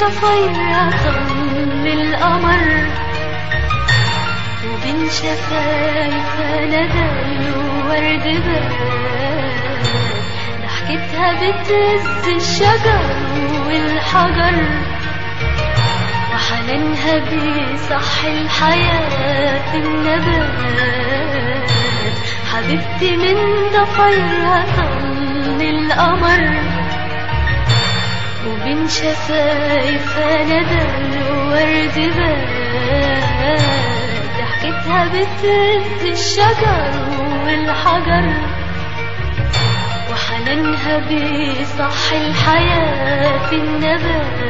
ضفيرها طل القمر، وبين شفايفها ندى الورد بان، ضحكتها بتهز الشجر والحجر، وحنانها بيصحي الحياة في النبات. حبيبتي من ضفيرها طل القمر، وبين شفايفها ندى الورد بان، ضحكتها بتهز الشجر والحجر، وحنانها بيصحي الحياة في النبات.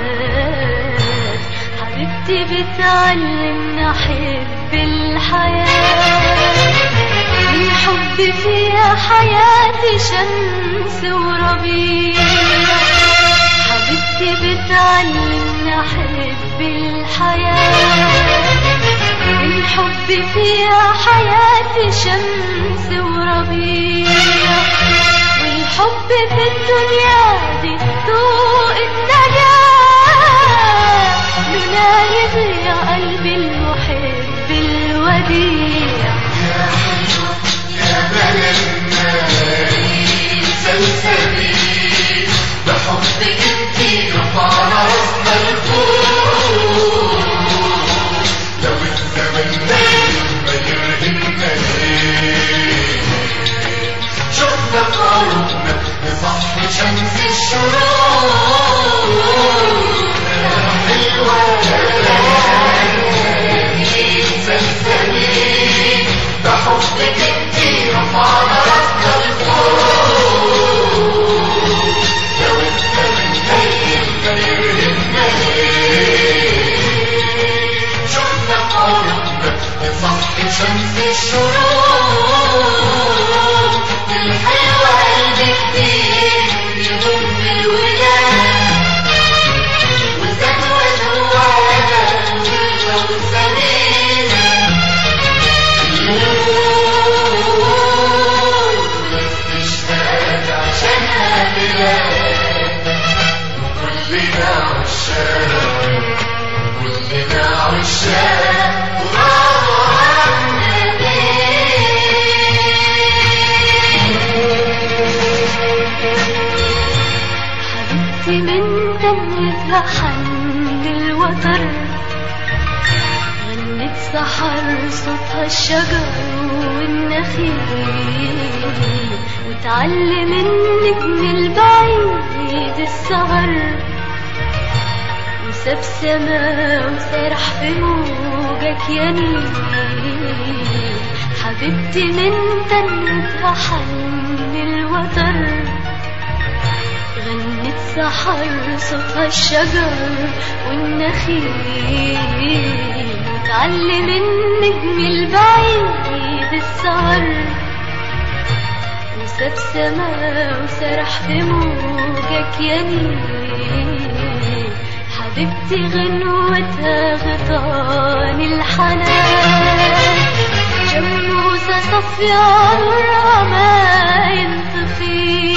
حبيبتي بتعلمنا حب الحياة، الحب فيها حياتي شمس وربيع. حبيبتي بتعلمنا حب الحياة، الحب فيها حياتي شمس وربيع. والحب في الدنيا دي ضوء النجاة، لولا يضيع قلبي المحب الوديع. يا حلوة يا بلدنا سلسبيل، بحبك انتي رفعنا راسنا لفوق. لو الزمن ما يرهقنا ليه، شفنا قربنا نصحي شمس الشروق. يا حلوة يا بلدنا سلسبيل، بحبك انتي رفعنا راسنا لفوق. لو الزمن ما يرهقنا ليه، شفنا قربنا نصحي شمس الشروق. الحلوة قلبي كتير يضم الولاد، والزكوة جوانا والجو سليم. اشتاقت عشانها بلاد، وكلنا عشاق، كلنا عشاق وراضوا عنا حبيبتي من دمتها حن الوتر، غنت سحر صوتها الشجر والنخيل، وتعلم النجم البعيد السهر، وساب سما وسرح في موجك يا نيل. حبيبتي من دمتها حن الوتر، غنت سحر صوتها الشجر والنخيل، وتعلم النجم البعيد السهر، وساب سما وسرح في موجك يا نيل. حبيبتي غنوتها غطان الحنان، شموسة صافية نورها ما ينطفي.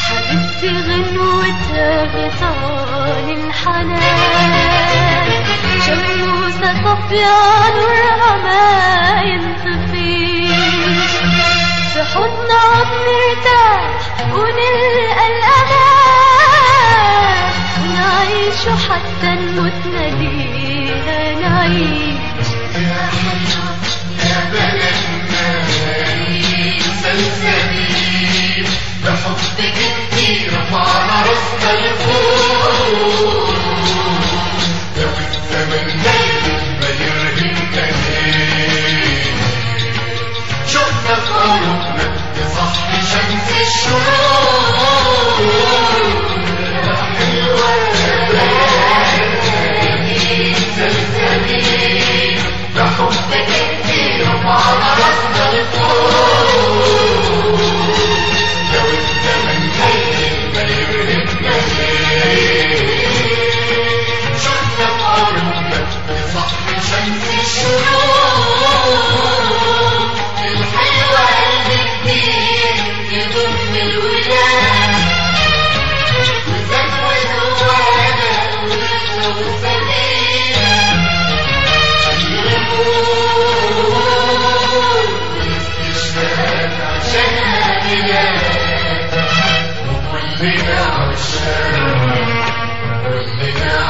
حبيبتي غنوتها غطان الحنان، شموسة صافية نورها ما ينطفي. في حضنها بنرتاح ونلقى الأمان، ونعيش حتى نموت ليها نعيش. يا حلوة يا بلدنا سلسبيل، بحبك انتي رفعنا راسنا لفوق. لو الزمن ما يرهقنا ليه، شفنا في قلوبنا تصحي شمس الشروق. يا حلوة يا بلدنا سلسبيل، بحبك انتي رفعنا راسنا لفوق. لو الزمن ما يرهقنا ليه،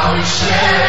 والشام